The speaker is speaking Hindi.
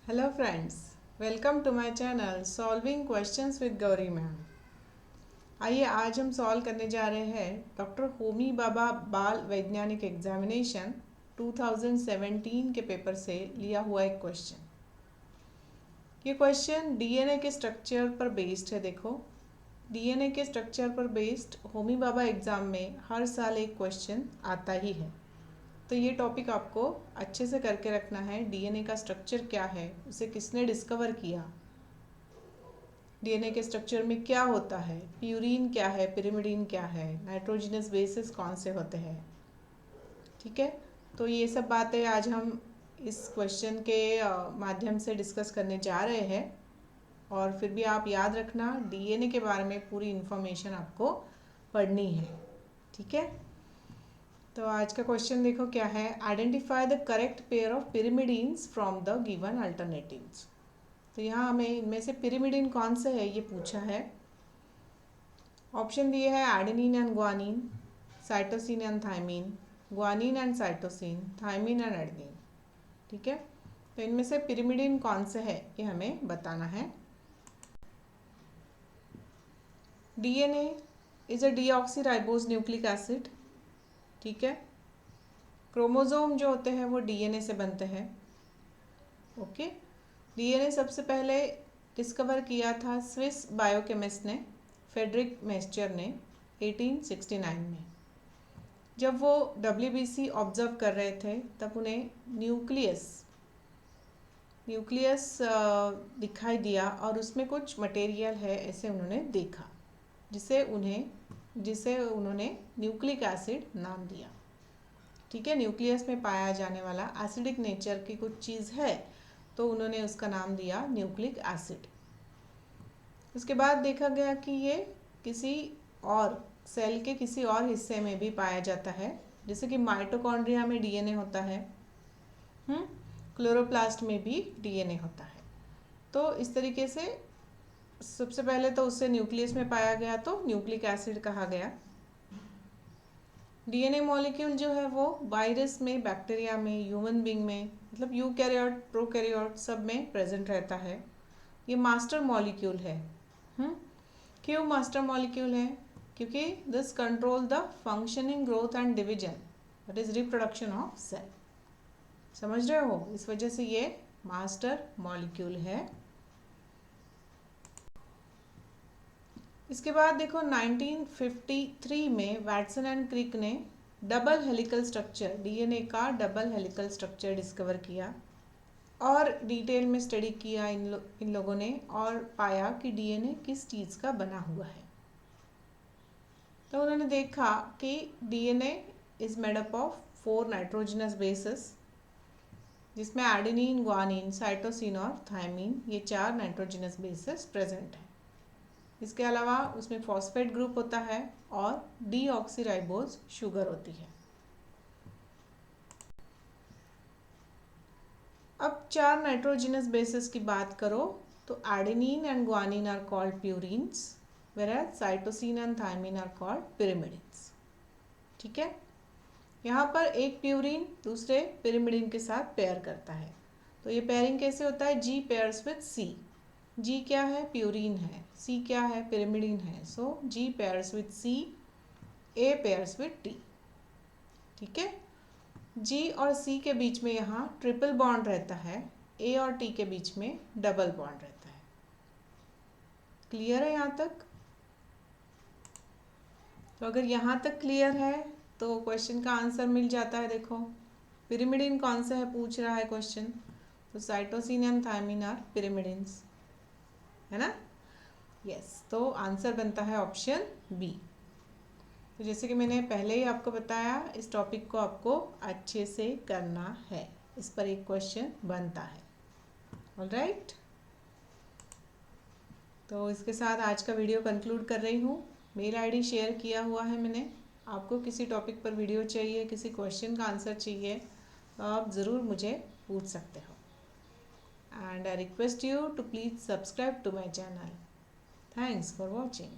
Hello friends, welcome to my channel solving questions with Gauri ma'am. आइए आज हम सॉल्व करने जा रहे हैं डॉक्टर होमी भाभा बाल वैज्ञानिक एग्जामिनेशन 2017 के पेपर से लिया हुआ एक क्वेश्चन। ये क्वेश्चन डीएनए के स्ट्रक्चर पर बेस्ड है। देखो, डीएनए के स्ट्रक्चर पर बेस्ड होमी भाभा एग्ज़ाम में हर साल एक क्वेश्चन आता ही है, तो ये टॉपिक आपको अच्छे से करके रखना है। डीएनए का स्ट्रक्चर क्या है, उसे किसने डिस्कवर किया, डीएनए के स्ट्रक्चर में क्या होता है, प्यूरीन क्या है, पिरिमिडीन क्या है, नाइट्रोजनस बेसिस कौन से होते हैं। ठीक है, तो ये सब बातें आज हम इस क्वेश्चन के माध्यम से डिस्कस करने जा रहे हैं। और फिर भी आप याद रखना, डीएनए के बारे में पूरी इन्फॉर्मेशन आपको पढ़नी है। ठीक है, तो आज का क्वेश्चन देखो क्या है। Identify the correct pair of पिरिमिडीन्स from the given alternatives. तो यहाँ हमें इनमें से पिरिमिडीन कौन सा है ये पूछा है। ऑप्शन दिए हैं adenine and guanine, cytosine and thymine, guanine and cytosine, thymine and adenine. ठीक है, तो इनमें से पिरिमिडीन कौन सा है ये हमें बताना है। DNA is a deoxyribose nucleic acid. ठीक है, क्रोमोसोम जो होते हैं वो डीएनए से बनते हैं। ओके, डीएनए सबसे पहले डिस्कवर किया था स्विस बायोकेमिस्ट ने, फ्रेडरिक मेस्चर ने 1869 में। जब वो डब्ल्यूबीसी ऑब्जर्व कर रहे थे तब उन्हें न्यूक्लियस दिखाई दिया और उसमें कुछ मटेरियल है ऐसे उन्होंने देखा, जिसे उन्होंने न्यूक्लिक एसिड नाम दिया। ठीक है, न्यूक्लियस में पाया जाने वाला एसिडिक नेचर की कुछ चीज़ है तो उन्होंने उसका नाम दिया न्यूक्लिक एसिड। उसके बाद देखा गया कि ये किसी और सेल के किसी और हिस्से में भी पाया जाता है, जैसे कि माइटोकॉन्ड्रिया में डीएनए होता है, क्लोरोप्लास्ट में भी डीएनए होता है। तो इस तरीके से सबसे पहले तो उससे न्यूक्लियस में पाया गया तो न्यूक्लिक एसिड कहा गया। डीएनए मॉलिक्यूल जो है वो वायरस में, बैक्टीरिया में, ह्यूमन बीइंग में, मतलब यूकैरियोट, प्रोकैरियोट सब में प्रेजेंट रहता है। ये मास्टर मॉलिक्यूल है। क्यों मास्टर मॉलिक्यूल है? क्योंकि this control the functioning, growth and division, that is reproduction of cell. समझ रहे हो, इस वजह से ये मास्टर मॉलिक्यूल है। इसके बाद देखो 1953 में वैटसन एंड क्रिक ने डबल हेलिकल स्ट्रक्चर, डीएनए का डबल हेलिकल स्ट्रक्चर डिस्कवर किया और डिटेल में स्टडी किया इन लोगों ने और पाया कि डीएनए किस चीज़ का बना हुआ है। तो उन्होंने देखा कि DNA is made up of 4 nitrogenous bases, जिसमें एडेनिन, ग्वानिन, साइटोसिन और थायमिन, ये 4 नाइट्रोजनस बेसिस प्रेजेंट है। इसके अलावा उसमें फॉस्फेट ग्रुप होता है और डीऑक्सीराइबोज शुगर होती है। अब 4 नाइट्रोजनस बेसिस की बात करो तो adenine and guanine are called purines, whereas cytosine and thymine are called pyrimidines. ठीक है, यहाँ पर एक प्यूरिन दूसरे पिरिमिडिन के साथ पेयर करता है। तो ये पेयरिंग कैसे होता है? जी पेयर्स विद सी। जी क्या है? प्यूरिन है। सी क्या है? पिरिमिडिन है। So G pairs with C, A pairs with T. ठीक है, जी और सी के बीच में यहाँ ट्रिपल बॉन्ड रहता है, ए और टी के बीच में डबल बॉन्ड रहता है। क्लियर है यहाँ तक? तो अगर यहाँ तक क्लियर है तो क्वेश्चन का आंसर मिल जाता है। देखो, पिरिमिडिन कौन सा है पूछ रहा है क्वेश्चन, तो cytosine and thymine are pyrimidines, है ना? यस, तो आंसर बनता है ऑप्शन बी। तो जैसे कि मैंने पहले ही आपको बताया, इस टॉपिक को आपको अच्छे से करना है, इस पर एक क्वेश्चन बनता है। ऑलराइट, तो इसके साथ आज का वीडियो कंक्लूड कर रही हूँ। मेल आईडी शेयर किया हुआ है मैंने। आपको किसी टॉपिक पर वीडियो चाहिए, किसी क्वेश्चन का आंसर चाहिए, तो आप ज़रूर मुझे पूछ सकते हो। And I request you to please subscribe to my channel. Thanks for watching.